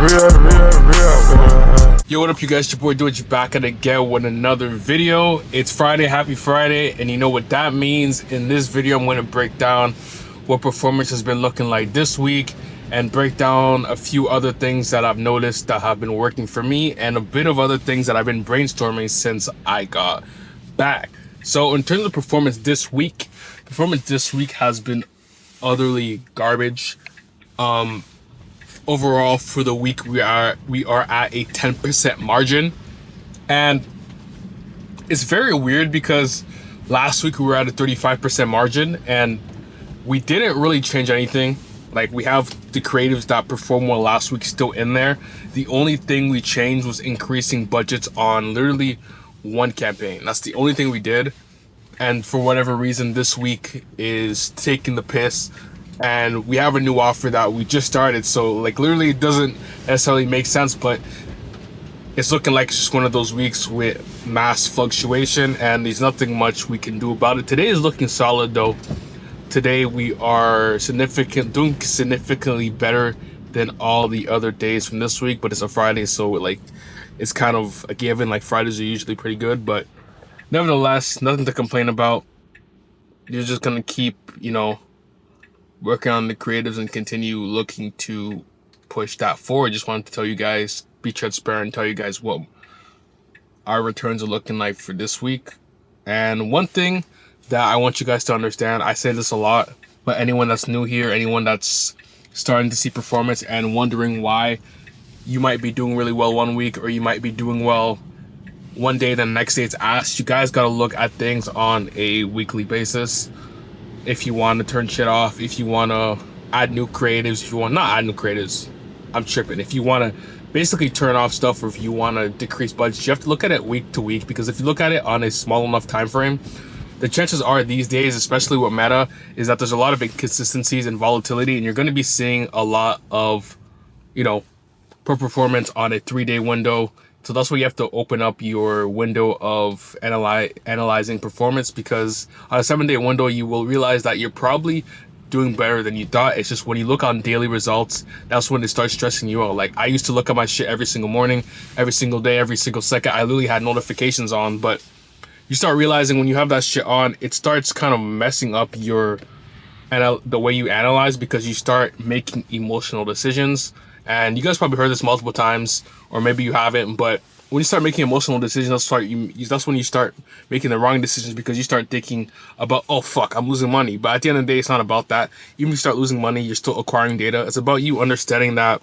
Yo, what up, you guys? Your boy Doge back at it again with another video. It's Friday, happy Friday, and you know what that means. In this video, I'm going to break down what performance has been looking like this week and break down a few other things that I've noticed that have been working for me and a bit of other things that I've been brainstorming since I got back. So in terms of performance this week has been utterly garbage. Overall for the week we are at a 10% margin, and it's very weird because last week we were at a 35% margin and we didn't really change anything. Like, we have the creatives that performed well last week still in there. The only thing we changed was increasing budgets on literally one campaign. That's the only thing we did, and for whatever reason this week is taking the piss. And we have a new offer that we just started, so like literally it doesn't necessarily make sense, but it's looking like it's just one of those weeks with mass fluctuation and there's nothing much we can do about it. Today is looking solid though. Today we are doing significantly better than all the other days from this week, but it's a Friday, so like it's kind of a given. Like, Fridays are usually pretty good, but nevertheless, nothing to complain about. You're just gonna keep, working on the creatives and continue looking to push that forward. Just wanted to tell you guys, be transparent, tell you guys what our returns are looking like for this week. And one thing that I want you guys to understand, I say this a lot, but anyone that's new here, anyone that's starting to see performance and wondering why you might be doing really well one week or you might be doing well one day, then the next day it's ass, you guys got to look at things on a weekly basis. If you want to turn shit off, if you want to add new creatives, if you want not add new creatives, I'm tripping. If you want to basically turn off stuff, or if you want to decrease budgets, you have to look at it week to week, because if you look at it on a small enough time frame, the chances are these days, especially with meta, is that there's a lot of inconsistencies and volatility, and you're going to be seeing a lot of, poor performance on a 3-day window. So that's why you have to open up your window of analyzing performance, because on a 7-day window, you will realize that you're probably doing better than you thought. It's just when you look on daily results, that's when it starts stressing you out. Like, I used to look at my shit every single morning, every single day, every single second. I literally had notifications on, but you start realizing when you have that shit on, it starts kind of messing up the way you analyze, because you start making emotional decisions. And you guys probably heard this multiple times, or maybe you haven't, but when you start making emotional decisions, that's when you start making the wrong decisions, because you start thinking about, oh fuck, I'm losing money. But at the end of the day, it's not about that. Even if you start losing money, you're still acquiring data. It's about you understanding that,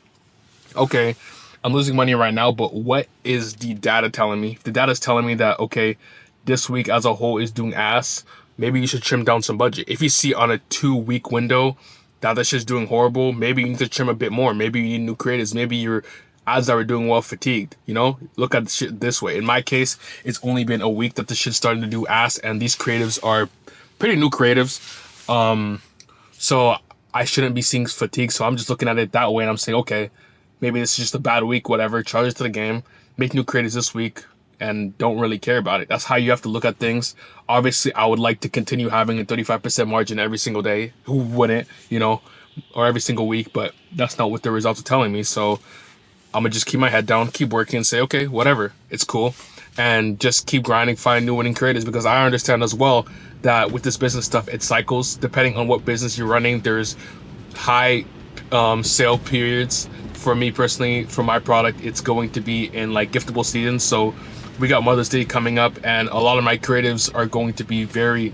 okay, I'm losing money right now, but what is the data telling me? If the data is telling me that, okay, this week as a whole is doing ass, maybe you should trim down some budget. If you see on a 2-week window that shit's doing horrible, maybe you need to trim a bit more. Maybe you need new creatives. Maybe your ads that were doing well fatigued. Look at the shit this way. In my case, it's only been a week that the shit's starting to do ass, and these creatives are pretty new creatives. So I shouldn't be seeing fatigue. So I'm just looking at it that way, and I'm saying, okay, maybe this is just a bad week, whatever. Charge it to the game. Make new creatives this week, and don't really care about it. That's how you have to look at things. Obviously, I would like to continue having a 35% margin every single day. Who wouldn't, or every single week, but that's not what the results are telling me. So I'm gonna just keep my head down, keep working, and say, okay, whatever, it's cool. And just keep grinding, find new winning creators, because I understand as well that with this business stuff, it cycles. Depending on what business you're running, there's high sale periods. For me personally, for my product, it's going to be in like giftable season. So we got Mother's Day coming up, and a lot of my creatives are going to be very,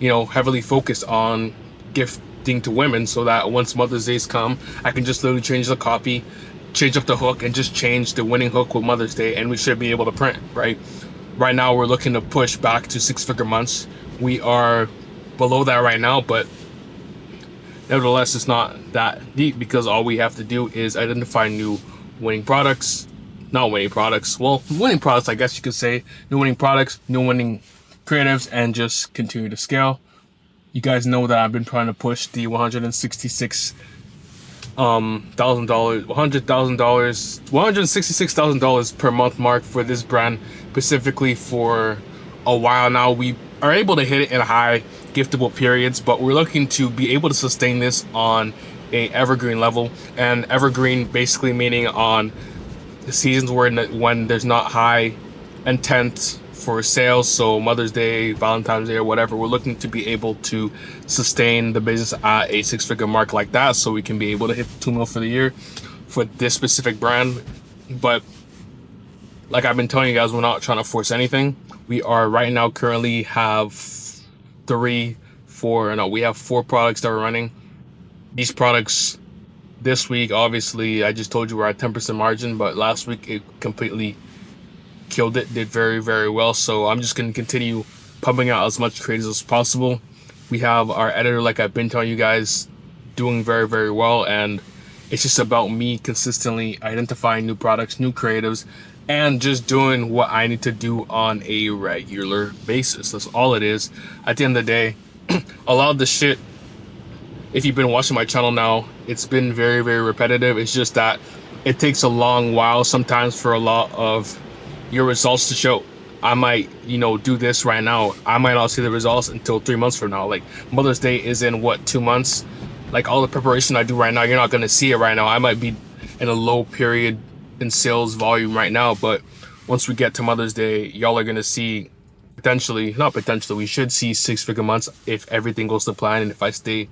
heavily focused on gifting to women, so that once Mother's Days come, I can just literally change the copy, change up the hook, and just change the winning hook with Mother's Day, and we should be able to print, right? Right now, we're looking to push back to 6-figure months. We are below that right now, but nevertheless, it's not that deep, because all we have to do is identify new winning products. Not winning products. Well, winning products, I guess you could say. New winning products, new winning creatives, and just continue to scale. You guys know that I've been trying to push the $166,000 per month mark for this brand specifically for a while now. We are able to hit it in high giftable periods, but we're looking to be able to sustain this on a evergreen level, and evergreen basically meaning on the seasons when there's not high intent for sales, so Mother's Day, Valentine's Day, or whatever, we're looking to be able to sustain the business at a six-figure mark like that, so we can be able to hit 2 mil for the year for this specific brand. But like I've been telling you guys, we're not trying to force anything. We are right now currently have we have 4 products that we're running. These products this week, obviously, I just told you we're at 10% margin, but last week it completely killed it, did very, very well. So I'm just going to continue pumping out as much creatives as possible. We have our editor, like I've been telling you guys, doing very, very well. And it's just about me consistently identifying new products, new creatives, and just doing what I need to do on a regular basis. That's all it is. At the end of the day, a lot of the shit, if you've been watching my channel now, it's been very, very repetitive. It's just that it takes a long while sometimes for a lot of your results to show. I might, do this right now. I might not see the results until 3 months from now. Like Mother's Day is in 2 months. Like all the preparation I do right now, you're not going to see it right now. I might be in a low period in sales volume right now, but once we get to Mother's Day, y'all are going to see we should see 6-figure months if everything goes to plan and if I stay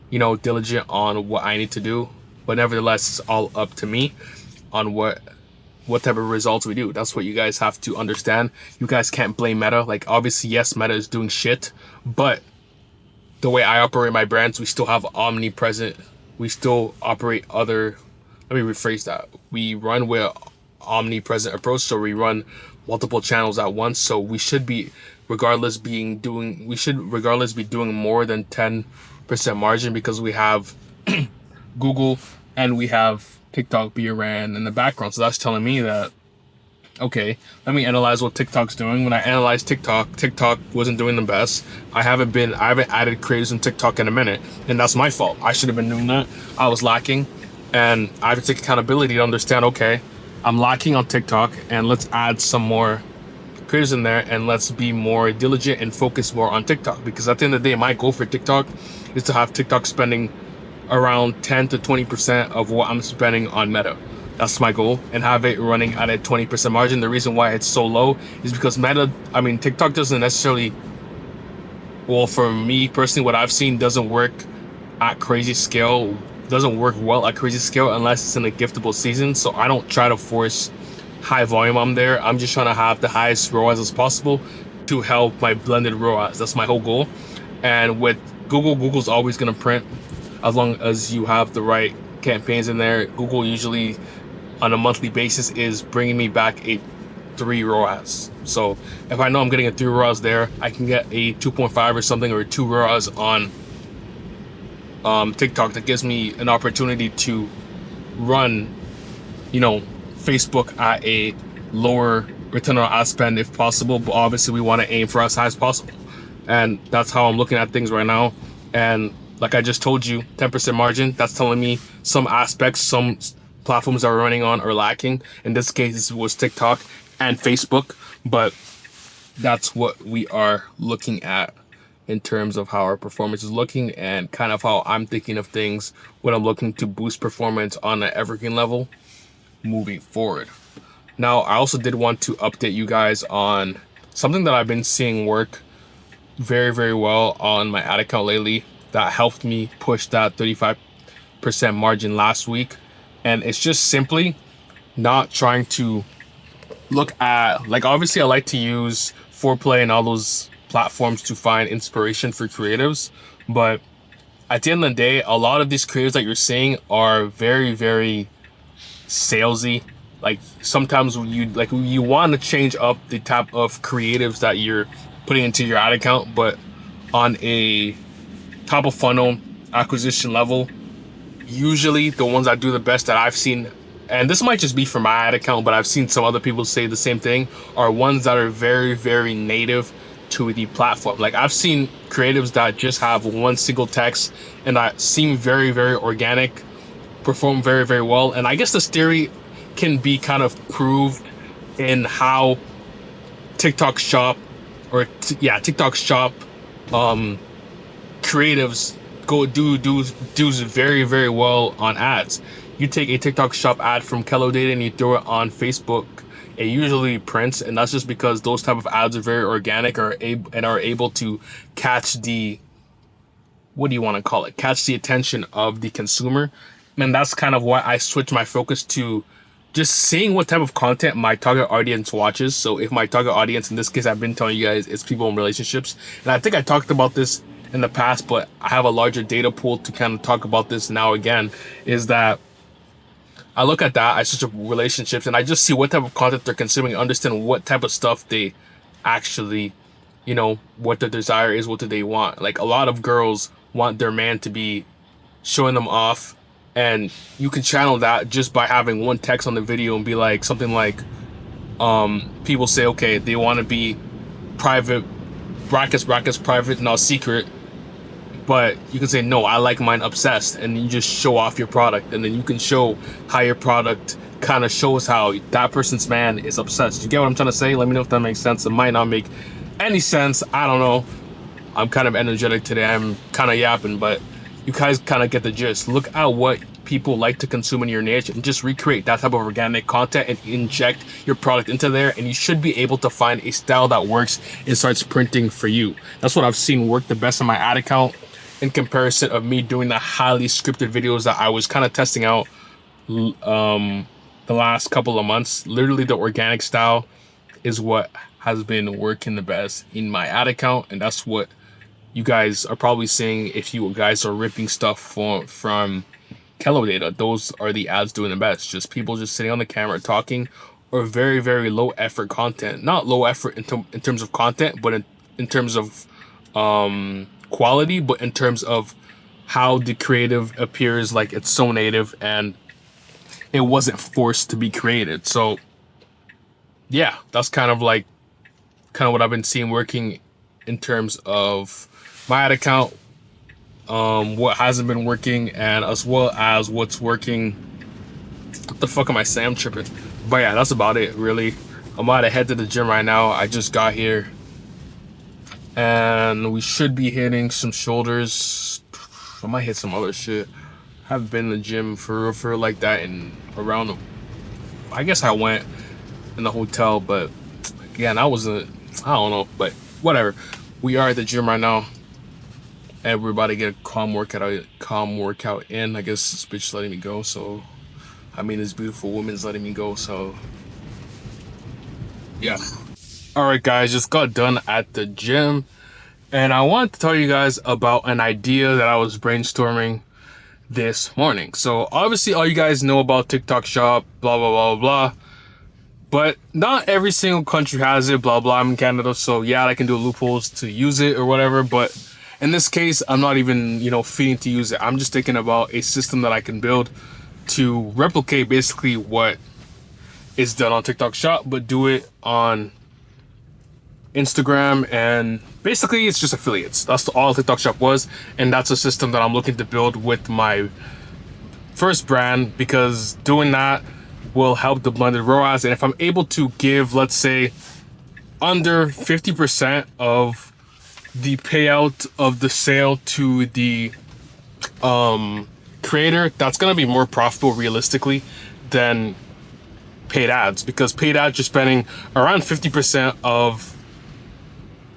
diligent on what I need to do. But nevertheless, it's all up to me on what type of results we do. That's what you guys have to understand. You guys can't blame Meta. Like obviously, yes, Meta is doing shit, but the way I operate my brands, we still have omnipresent. We still operate let me rephrase that. We run with omnipresent approach, so we run multiple channels at once. So we should be regardless be doing more than 10% margin because we have Google and we have TikTok being ran in the background. So that's telling me that, okay, let me analyze what TikTok's doing. When I analyzed TikTok wasn't doing the best. I haven't added creators on TikTok in a minute, and that's my fault. I should have been doing that. I was lacking, and I have to take accountability to understand, okay, I'm lacking on TikTok, and let's add some more creators in there, and let's be more diligent and focus more on TikTok. Because at the end of the day, my goal for TikTok is to have TikTok spending around 10 to 20% of what I'm spending on Meta. That's my goal, and have it running at a 20% margin. The reason why it's so low is because TikTok doesn't necessarily, well, for me personally, what I've seen doesn't work at crazy scale, doesn't work well at crazy scale unless it's in a giftable season. So I don't try to force high volume on there. I'm just trying to have the highest ROAS as possible to help my blended ROAS. That's my whole goal. And with Google's always going to print as long as you have the right campaigns in there. Google usually on a monthly basis is bringing me back a 3 ROAS. So if I know I'm getting a 3 ROAS there, I can get a 2.5 or something, or a 2 ROAS on TikTok. That gives me an opportunity to run Facebook at a lower return on ad spend if possible, but obviously we want to aim for as high as possible. And that's how I'm looking at things right now. And like I just told you, 10% margin, that's telling me some aspects, some platforms that we're running on are lacking. In this case, it was TikTok and Facebook, but that's what we are looking at in terms of how our performance is looking and kind of how I'm thinking of things when I'm looking to boost performance on an evergreen level moving forward. Now, I also did want to update you guys on something that I've been seeing work very, very well on my ad account lately that helped me push that 35% margin last week. And it's just simply not trying to look at, like, obviously I like to use Foreplay and all those platforms to find inspiration for creatives, but at the end of the day, a lot of these creatives that you're seeing are very, very salesy. Like sometimes you want to change up the type of creatives that you're putting into your ad account, but on a top of funnel acquisition level, usually the ones that do the best that I've seen, and this might just be for my ad account, but I've seen some other people say the same thing, are ones that are very, very native to the platform. Like I've seen creatives that just have one single text and that seem very, very organic, perform very, very well. And I guess this theory can be kind of proved in how TikTok Shop creatives do very, very well on ads. You take a TikTok shop ad from Kello Data and you throw it on Facebook, it usually prints, and that's just because those type of ads are very organic, and are able to catch the, what do you want to call it, catch the attention of the consumer. And that's kind of why I switched my focus to just seeing what type of content my target audience watches. So if my target audience, in this case, I've been telling you guys, it's people in relationships, and I think I talked about this in the past, but I have a larger data pool to kind of talk about this now again, is that I look at that, I search up relationships, and I just see what type of content they're consuming, understand what type of stuff they actually, what their desire is, what do they want. Like, a lot of girls want their man to be showing them off, and you can channel that just by having one text on the video and be like, something like, people say, okay, they want to be private, brackets, private, not secret. But you can say, no, I like mine obsessed, and you just show off your product, and then you can show how your product kind of shows how that person's man is obsessed. You get what I'm trying to say? Let me know if that makes sense. It might not make any sense. I don't know. I'm kind of energetic today. I'm kind of yapping, but you guys kind of get the gist. Look at what people like to consume in your niche and just recreate that type of organic content and inject your product into there, and you should be able to find a style that works and starts printing for you. That's what I've seen work the best on my ad account, in comparison of me doing the highly scripted videos that I was kind of testing out the last couple of months. Literally, the organic style is what has been working the best in my ad account, and that's what you guys are probably seeing if you guys are ripping stuff from Kello Data. Those are the ads doing the best. Just people just sitting on the camera talking, or very, very low effort content. Not low effort in terms of content, but in terms of quality, but in terms of how the creative appears like it's so native and it wasn't forced to be created. So yeah, that's kind of what I've been seeing working in terms of my ad account, what hasn't been working, and as well as what's working. What the fuck am I saying? I'm tripping. But yeah, that's about it, really. I'm about to head to the gym right now. I just got here, and we should be hitting some shoulders. I might hit some other shit. I haven't been in the gym for like that in around. I guess I went in the hotel, but again, I don't know, but whatever. We are at the gym right now, and we're about to get a calm workout in. I guess this bitch letting me go, so this beautiful woman's letting me go, so yeah. Alright guys, just got done at the gym, and I wanted to tell you guys about an idea that I was brainstorming this morning. So obviously all you guys know about TikTok shop, blah blah blah blah, but not every single country has it, blah blah. I'm in Canada, so yeah, I can do loopholes to use it or whatever, but in this case, I'm not even, feeding to use it. I'm just thinking about a system that I can build to replicate basically what is done on TikTok shop, but do it on Instagram, and basically it's just affiliates. That's all TikTok shop was, and that's a system that I'm looking to build with my first brand, because doing that will help the blended ROAS. And if I'm able to give, let's say, under 50% of the payout of the sale to the creator, that's gonna be more profitable realistically than paid ads, because paid ads, you're spending around 50% of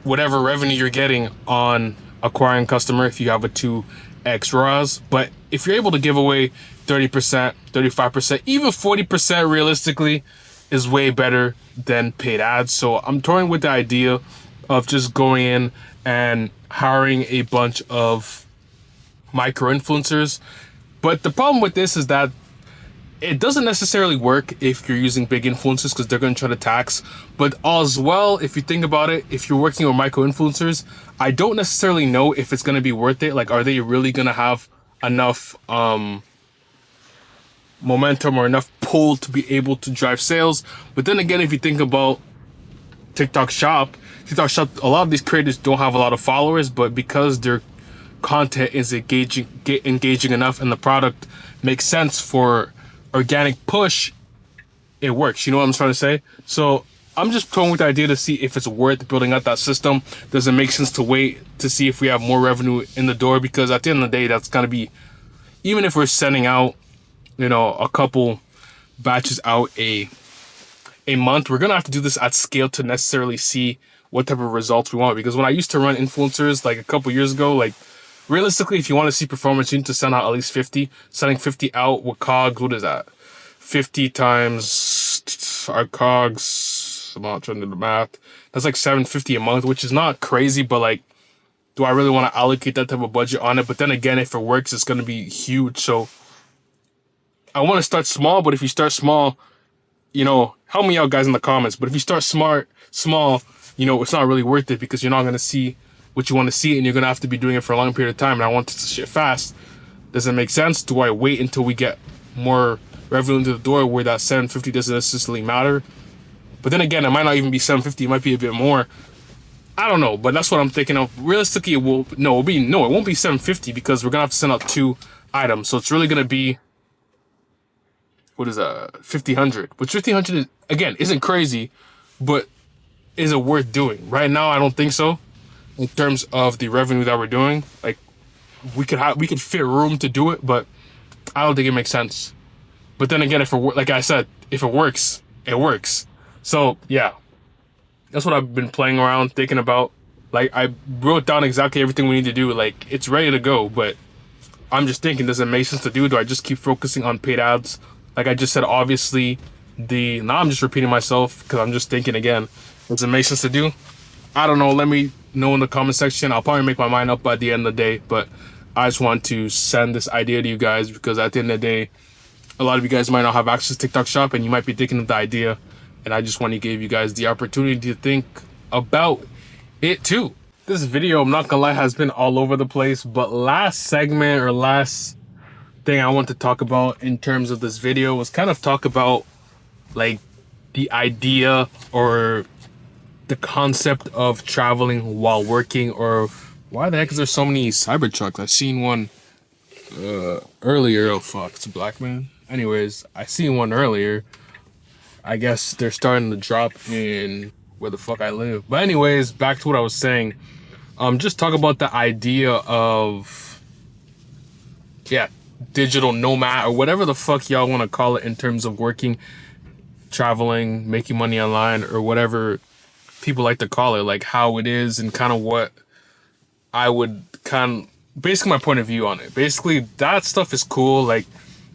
whatever revenue you're getting on acquiring customer if you have a 2x ROAS. But if you're able to give away 30%, 35%, even 40% realistically is way better than paid ads. So I'm toying with the idea of just going in and hiring a bunch of micro influencers. But the problem with this is that it doesn't necessarily work if you're using big influencers, because they're going to try to tax. But as well, if you think about it, if you're working with micro influencers, I don't necessarily know if it's going to be worth it. Like, are they really going to have enough momentum or enough pull to be able to drive sales? But then again, if you think about TikTok shop, a lot of these creators don't have a lot of followers, but because their content is engaging enough and the product makes sense for organic push, it works. You know what I'm trying to say? So I'm just toying with the idea to see if it's worth building out that system. Does it make sense to wait to see if we have more revenue in the door? Because at the end of the day, that's gonna be, even if we're sending out, a couple batches out a month, we're gonna have to do this at scale to necessarily see what type of results we want. Because when I used to run influencers like a couple years ago, like realistically, if you want to see performance, you need to send out at least 50. Sending 50 out with COGS, what is that? 50 times our COGS. I'm not trying to do the math. That's like 750 a month, which is not crazy, but like, do I really want to allocate that type of budget on it? But then again, if it works, it's gonna be huge. So I want to start small, but if you start small, help me out, guys, in the comments. But if you start small, it's not really worth it because you're not going to see what you want to see and you're going to have to be doing it for a long period of time. And I want this shit fast. Does it make sense? Do I wait until we get more revenue into the door where that 750 doesn't necessarily matter? But then again, it might not even be 750. It might be a bit more. I don't know, but that's what I'm thinking of. Realistically, it won't be 750 because we're going to have to send out 2 items. So it's really going to be, what is that, 1500, which 1500 is, again, isn't crazy, but is it worth doing right now? I don't think so. In terms of the revenue that we're doing, like we could fit room to do it, but I don't think it makes sense. But then again, like I said, if it works, it works. So yeah, that's what I've been playing around, thinking about. Like I wrote down exactly everything we need to do. Like it's ready to go, but I'm just thinking, does it make sense to do? Do I just keep focusing on paid ads? Like I just said, obviously, now I'm just repeating myself because I'm just thinking again. Does it make sense to do? I don't know. Let me know in the comment section. I'll probably make my mind up by the end of the day, but I just want to send this idea to you guys because at the end of the day, a lot of you guys might not have access to TikTok Shop and you might be thinking of the idea, and I just want to give you guys the opportunity to think about it too. This video, I'm not gonna lie, has been all over the place, but last segment or last thing I want to talk about in terms of this video was kind of talk about like the idea or the concept of traveling while working, or why the heck is there so many Cybertrucks? I seen one earlier. Oh fuck, it's a black man. Anyways, I seen one earlier. I guess they're starting to drop in where the fuck I live. But anyways, back to what I was saying. Just talk about the idea of, yeah, digital nomad or whatever the fuck y'all want to call it in terms of working, traveling, making money online, or whatever people like to call it, like how it is and kind of what I would basically my point of view on it. Basically, that stuff is cool, like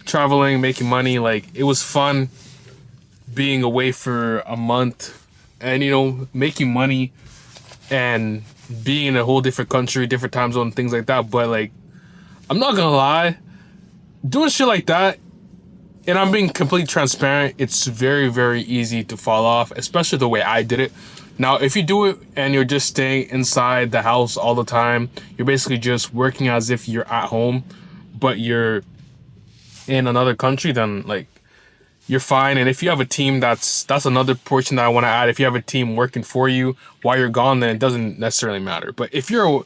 traveling, making money. Like it was fun being away for a month and, making money and being in a whole different country, different time zone, things like that. But like, I'm not gonna lie, doing shit like that, and I'm being completely transparent, it's very, very easy to fall off, especially the way I did it. Now, if you do it and you're just staying inside the house all the time, you're basically just working as if you're at home, but you're in another country, then like you're fine. And if you have a team, that's another portion that I want to add. If you have a team working for you while you're gone, then it doesn't necessarily matter. But if you're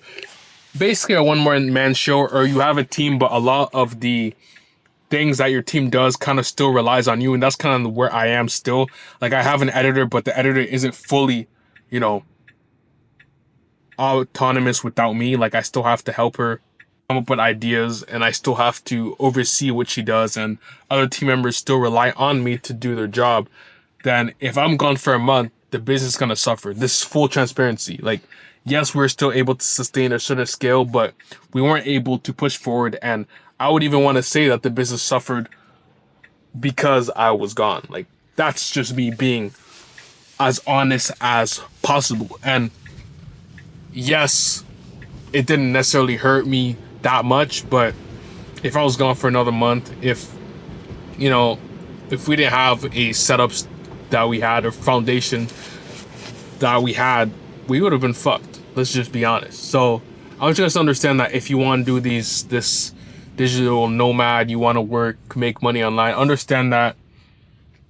basically a one-man show, or you have a team, but a lot of the things that your team does kind of still relies on you, and that's kind of where I am still. Like I have an editor, but the editor isn't fully, autonomous without me. Like I still have to help her come up with ideas, and I still have to oversee what she does, and other team members still rely on me to do their job. Then if I'm gone for a month, the business is gonna suffer. This is full transparency. Like, yes, we're still able to sustain a certain scale, but we weren't able to push forward. And I would even want to say that the business suffered because I was gone. Like, that's just me being as honest as possible. And yes, it didn't necessarily hurt me that much, but if I was gone for another month, if we didn't have a setup that we had, or foundation that we had, we would have been fucked. Let's just be honest. So I want you guys to understand that if you want to do this digital nomad, you want to work, make money online, understand that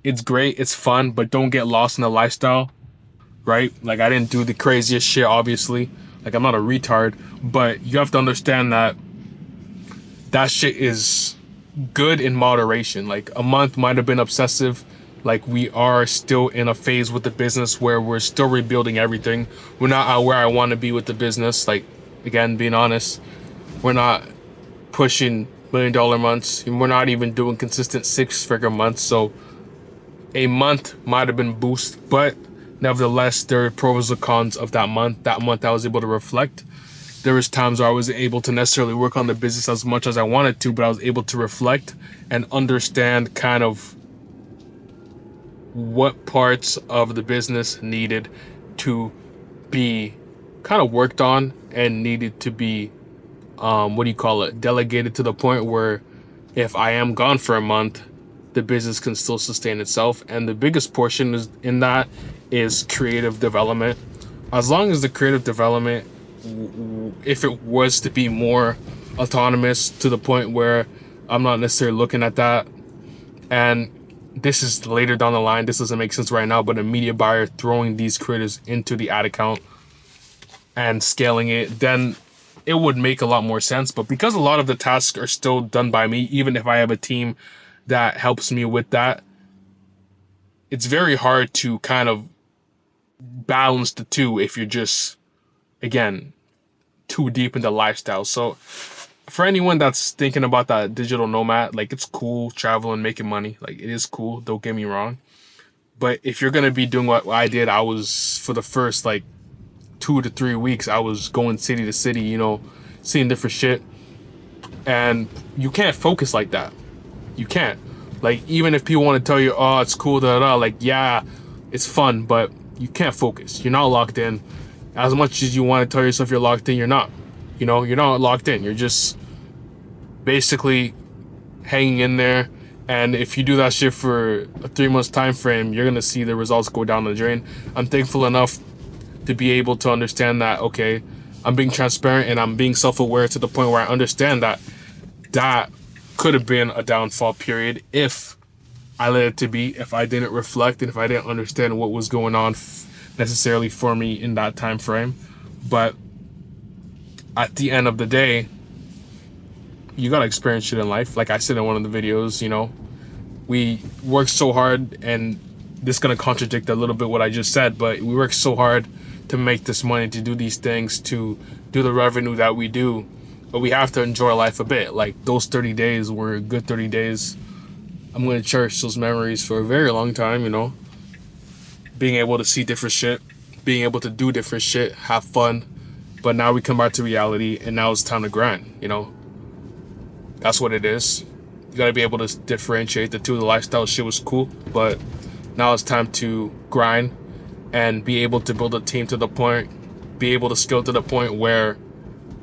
it's great, it's fun, but don't get lost in the lifestyle, right? Like I didn't do the craziest shit, obviously. Like I'm not a retard, but you have to understand that that shit is good in moderation. Like a month might have been obsessive Like, we are still in a phase with the business where we're still rebuilding everything. We're not at where I want to be with the business. Like, again, being honest, we're not pushing $1 million months. We're not even doing consistent 6-figure months. So a month might have been boost, but nevertheless, there are pros and cons of that month. That month I was able to reflect. There was times where I wasn't able to necessarily work on the business as much as I wanted to, but I was able to reflect and understand kind of what parts of the business needed to be kind of worked on and needed to be delegated, to the point where if I am gone for a month, the business can still sustain itself. And the biggest portion is in that is creative development. As long as the creative development, if it was to be more autonomous to the point where I'm not necessarily looking at that, and this is later down the line, this doesn't make sense right now, but a media buyer throwing these creators into the ad account and scaling it, then it would make a lot more sense. But because a lot of the tasks are still done by me, even if I have a team that helps me with that, it's very hard to kind of balance the two if you're just, again, too deep into lifestyle. So for anyone that's thinking about that digital nomad, like, it's cool traveling, making money. Like, it is cool, don't get me wrong. But if you're going to be doing what I did, I was, for the first like 2 to 3 weeks, I was going city to city, seeing different shit. And you can't focus like that. You can't. Like, even if people want to tell you, oh, it's cool, like, yeah, it's fun, but you can't focus. You're not locked in. As much as you want to tell yourself you're locked in, you're not. You're not locked in. You're just basically hanging in there. And if you do that shit for a 3 months time frame, you're gonna see the results go down the drain. I'm thankful enough to be able to understand that, okay, I'm being transparent and I'm being self-aware to the point where I understand that that could have been a downfall period if I let it to be, if I didn't reflect, and if I didn't understand what was going on necessarily for me in that time frame. But at the end of the day, you gotta experience shit in life. Like I said in one of the videos, we work so hard, and this is gonna contradict a little bit what I just said, but we work so hard to make this money, to do these things, to do the revenue that we do, but we have to enjoy life a bit. Like, those 30 days were a good 30 days. I'm gonna cherish those memories for a very long time, being able to see different shit, being able to do different shit, have fun. But now we come back to reality, and now it's time to grind. That's what it is. You gotta be able to differentiate the two. The lifestyle shit was cool, but now it's time to grind and be able to build a team to the point, be able to scale to the point where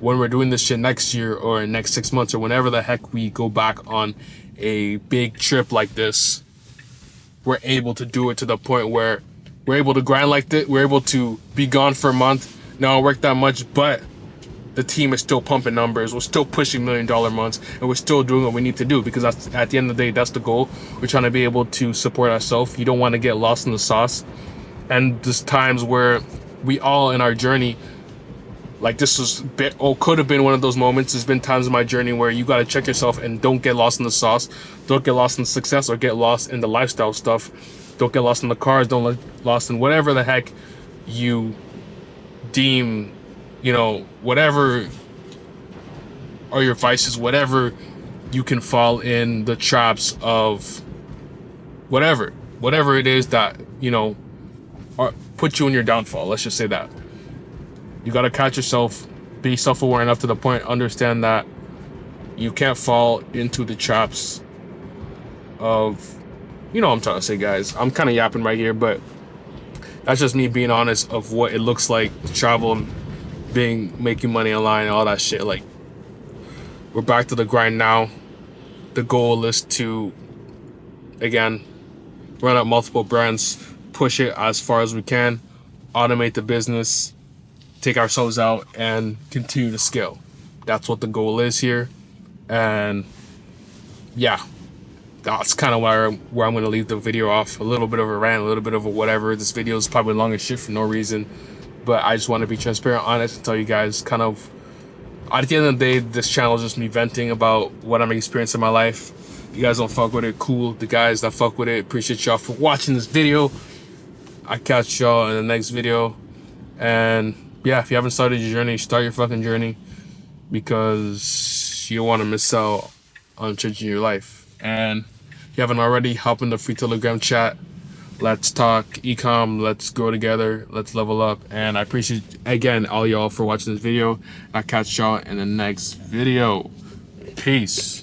when we're doing this shit next year or next 6 months or whenever the heck we go back on a big trip like this, we're able to do it to the point where we're able to grind like this. We're able to be gone for a month, not work that much, but the team is still pumping numbers. We're still pushing $1 million months, and we're still doing what we need to do, because that's, at the end of the day, that's the goal. We're trying to be able to support ourselves. You don't want to get lost in the sauce. And there's times where we all in our journey, like, this was could have been one of those moments. There's been times in my journey where you got to check yourself and don't get lost in the sauce. Don't get lost in success or get lost in the lifestyle stuff. Don't get lost in the cars. Don't get lost in whatever the heck you deem, whatever are your vices, whatever you can fall in the traps of, whatever it is that, put you in your downfall. Let's just say that. You got to catch yourself, be self-aware enough to the point, understand that you can't fall into the traps of, what I'm trying to say, guys. I'm kind of yapping right here, but that's just me being honest of what it looks like to travel and making money online and all that shit. Like, we're back to the grind now. The goal is to, again, run up multiple brands, push it as far as we can, automate the business, take ourselves out, and continue to scale. That's what the goal is here. And yeah, that's kind of where I'm going to leave the video off. A little bit of a rant, a little bit of a whatever. This video is probably long as shit for no reason, but I just want to be transparent, honest, and tell you guys kind of, at the end of the day, this channel is just me venting about what I'm experiencing in my life. You guys don't fuck with it, cool. The guys that fuck with it, appreciate y'all for watching this video. I catch y'all in the next video. And yeah, if you haven't started your journey, start your fucking journey, because you don't want to miss out on changing your life. And if you haven't already, hop in the free Telegram chat. Let's talk ecom, let's grow together, let's level up. And I appreciate, again, all y'all for watching this video. I'll catch y'all in the next video. Peace.